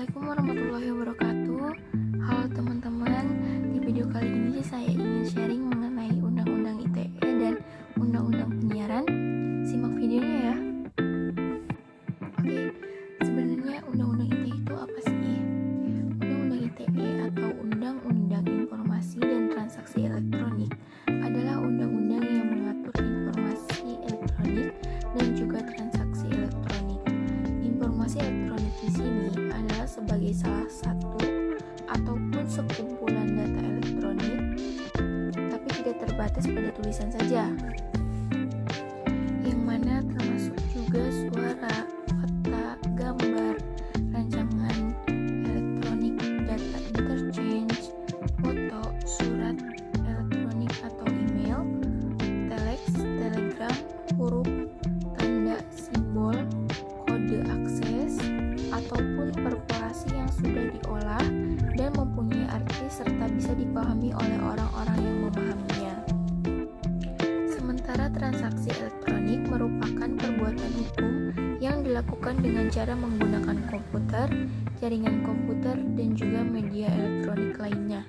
Assalamualaikum warahmatullahi wabarakatuh. Halo teman-teman, di video kali ini saya ingin sharing mengenai Undang-Undang ITE dan Undang-Undang Penyiaran. Simak videonya ya. Oke, sebenarnya Undang-Undang ITE itu apa sih? Undang-Undang ITE atau Undang-Undang Informasi dan Transaksi Elektronik adalah undang-undang yang mengatur informasi elektronik dan juga transaksi elektronik. Informasi elektronik di sini adalah sebagai salah satu ataupun sekumpulan data elektronik, tapi tidak terbatas pada tulisan saja, yang mana termasuk juga suara, peta, gambar, rancangan elektronik, data interchange, foto, surat elektronik atau email, telex, telegram, huruf, tanda, simbol, kode akses, ataupun korporasi yang sudah diolah dan mempunyai arti serta bisa dipahami oleh orang-orang yang memahaminya. Sementara transaksi elektronik merupakan perbuatan hukum yang dilakukan dengan cara menggunakan komputer, jaringan komputer, dan juga media elektronik lainnya.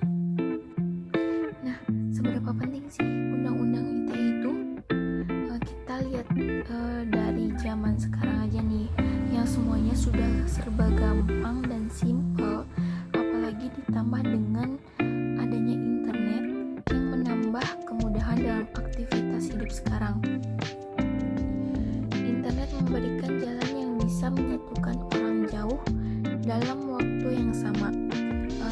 Nah, seberapa penting sih Undang-Undang ITE itu? Kita lihat dari zaman sekarang aja nih, yang semuanya sudah serba gampang dan simpel, apalagi ditambah dengan adanya internet yang menambah kemudahan dalam aktivitas hidup sekarang. Internet memberikan jalan yang bisa menyatukan orang jauh dalam waktu yang sama,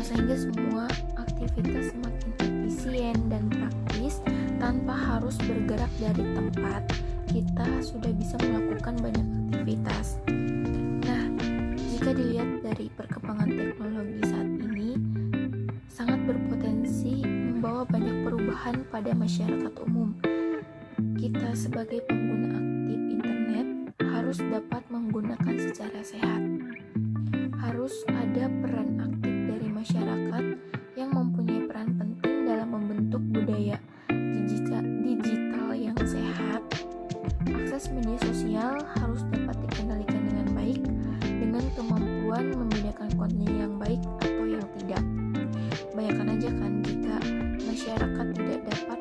sehingga semua aktivitas semakin efisien dan praktis tanpa harus bergerak dari tempat. Kita sudah bisa melakukan banyak aktivitas. Nah, jika dilihat dari perkembangan teknologi saat ini, sangat berpotensi membawa banyak perubahan pada masyarakat umum. Kita sebagai pengguna aktif internet harus dapat menggunakan secara sehat. Harus ada peran aktif dari masyarakat yang mempunyai peran penting dalam membentuk budaya digital yang sehat. Akses media sosial harus dapat dikendalikan dengan baik, dengan kemampuan membedakan konten yang baik atau yang tidak. Bayangkan aja kan, jika masyarakat tidak dapat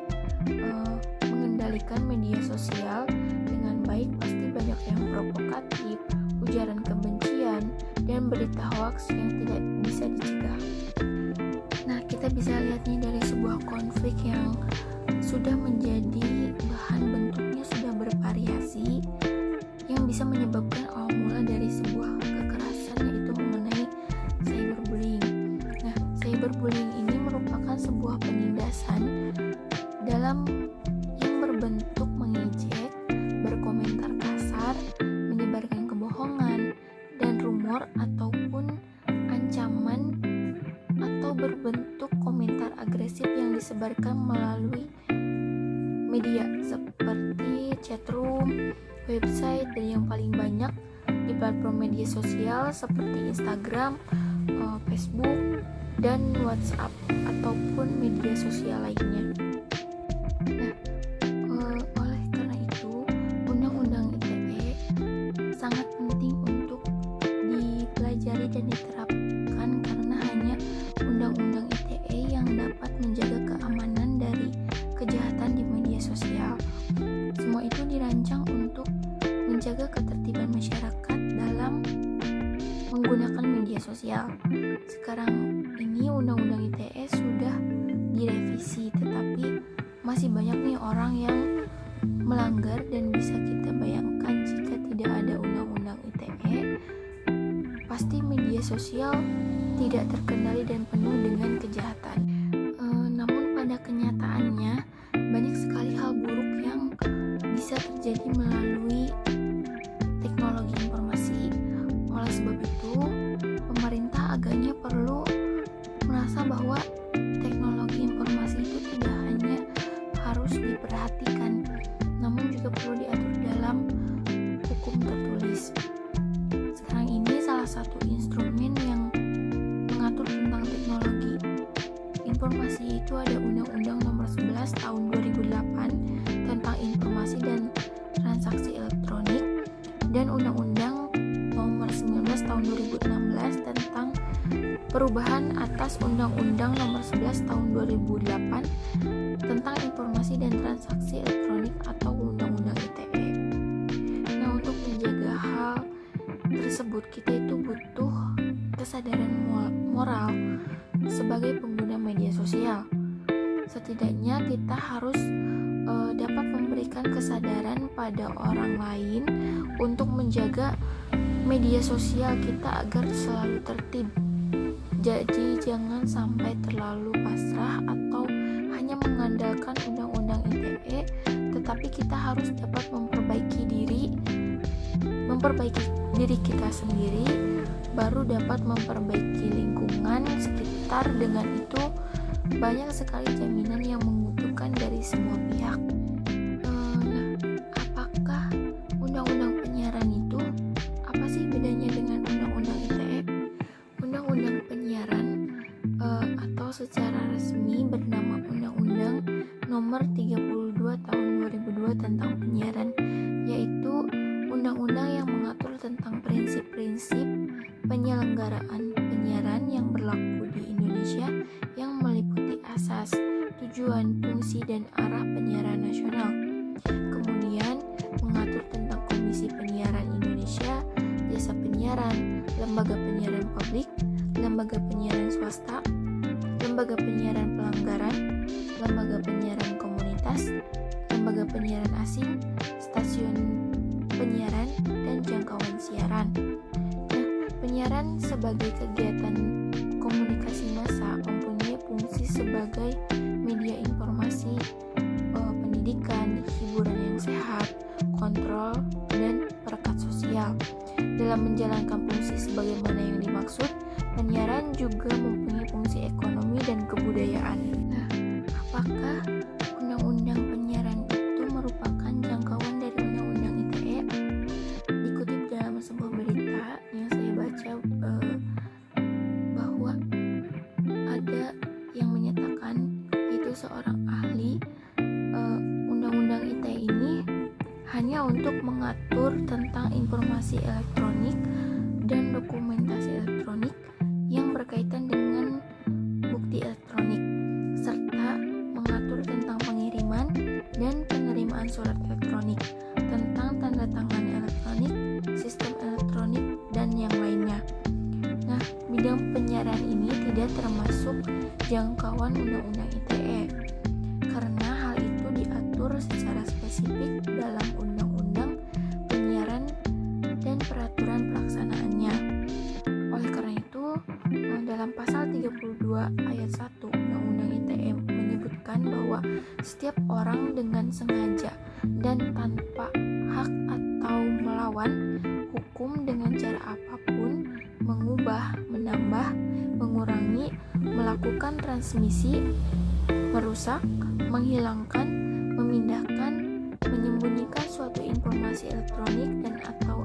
mengendalikan media sosial dengan baik, pasti banyak yang provokatif, ujaran kebencian, dan berita hoaks yang tidak bisa dicegah. Nah, kita bisa lihat nih dari sebuah konflik yang sudah menjadi bahan bentuknya sudah bervariasi, yang bisa menyebabkan awal mula dari sebuah kekerasan, yaitu mengenai cyberbullying. Nah, cyberbullying ini merupakan sebuah penindasan dalam yang berbentuk mengejek, berkomentar kasar, menyebarkan kebohongan dan rumor ataupun ancaman, atau berbentuk komentar agresif yang disebarkan melalui media seperti chatroom, website, dan yang paling banyak di platform media sosial seperti Instagram, Facebook, dan WhatsApp ataupun media sosial lainnya. Nah, oleh karena itu, Undang-Undang ITE sangat penting untuk dipelajari dan diterapkan, karena hanya Undang-Undang ITE yang dapat menjaga keamanan dari kejahatan di media sosial. Semua itu dirancang untuk menjaga ketertiban masyarakat dalam menggunakan media sosial. Sekarang ini Undang-Undang ITE sudah direvisi, tetapi masih banyak nih orang yang melanggar, dan bisa kita bayangkan jika tidak ada Undang-Undang ITE, pasti media sosial tidak terkendali dan penuh dengan kejahatan. Namun pada kenyataannya banyak sekali hal buruk yang bisa terjadi melalui teknologi informasi. Oleh sebab itu, pemerintah agaknya perlu merasa bahwa teknologi informasi itu tidak hanya harus diperhatikan, namun juga perlu diatur dalam hukum tertulis. Sekarang ini salah satu instrumen yang mengatur tentang teknologi informasi itu ada Undang-Undang Nomor 11 Tahun 2008 tentang Informasi dan Transaksi Elektronik, dan Undang-Undang Nomor 19 Tahun 2016 tentang perubahan atas Undang-Undang Nomor 11 Tahun 2008 tentang Informasi dan Transaksi Elektronik atau Undang-Undang ITE. Nah, untuk menjaga hal tersebut kita itu butuh kesadaran moral sebagai pengguna media sosial. Setidaknya kita harus dapat memberikan kesadaran pada orang lain untuk menjaga media sosial kita agar selalu tertib. Jadi jangan sampai terlalu pasrah atau hanya mengandalkan undang-undang ITE, tetapi kita harus dapat memperbaiki diri kita sendiri, baru dapat memperbaiki lingkungan sekitar. Dengan itu banyak sekali jaminan yang menguntungkan dari semua pihak. Apakah undang-undang penyiaran itu apa sih bedanya dengan undang-undang ITE? Undang-undang penyiaran atau secara resmi bernama Undang-Undang Nomor 32 Tahun 2002 tentang penyiaran, yaitu undang-undang yang mengatur tentang prinsip-prinsip penyelenggaraan penyiaran yang berlaku di Indonesia, yang meliputi asas, tujuan, fungsi, dan arah penyiaran nasional. Kemudian mengatur tentang Komisi Penyiaran Indonesia, Jasa Penyiaran, Lembaga Penyiaran Publik, Lembaga Penyiaran Swasta, Lembaga Penyiaran Pelanggaran, Lembaga Penyiaran Komunitas, Lembaga Penyiaran Asing, Stasiun Penyiaran, dan Jangkauan Siaran. Nah, penyiaran sebagai kegiatan komunikasi massa mempunyai fungsi sebagai media informasi, pendidikan, hiburan yang sehat, kontrol, dan perekat sosial. Dalam menjalankan fungsi sebagaimana yang dimaksud, penyiaran juga mempunyai fungsi ekonomi dan kebudayaan. Nah, apakah undang-undang penyiaran itu merupakan jangkauan dari undang-undang ITE? Dikutip dalam sebuah berita yang saya baca bahwa ada yang menyatakan, yaitu seorang ahli, undang-undang ITE ini hanya untuk mengatur tentang informasi elektronik dan dokumentasi elektronik yang berkaitan dengan bukti elektronik, serta mengatur tentang pengiriman dan penerimaan surat elektronik, tentang tanda tangan elektronik, sistem elektronik, dan yang lainnya. Nah, bidang penyiaran ini tidak termasuk jangkauan undang-undang ITE, karena hal itu diatur secara spesifik dalam undang-undang penyiaran dan peraturan pelaksanaannya. Oleh karena itu, dalam pasal 32 ayat 1 Undang-Undang ITE menyebutkan bahwa setiap orang dengan sengaja dan tanpa hak atau melawan hukum dengan cara apapun mengubah, menambah, mengurangi, melakukan transmisi, merusak, menghilangkan, memindahkan, menyembunyikan suatu informasi elektronik dan atau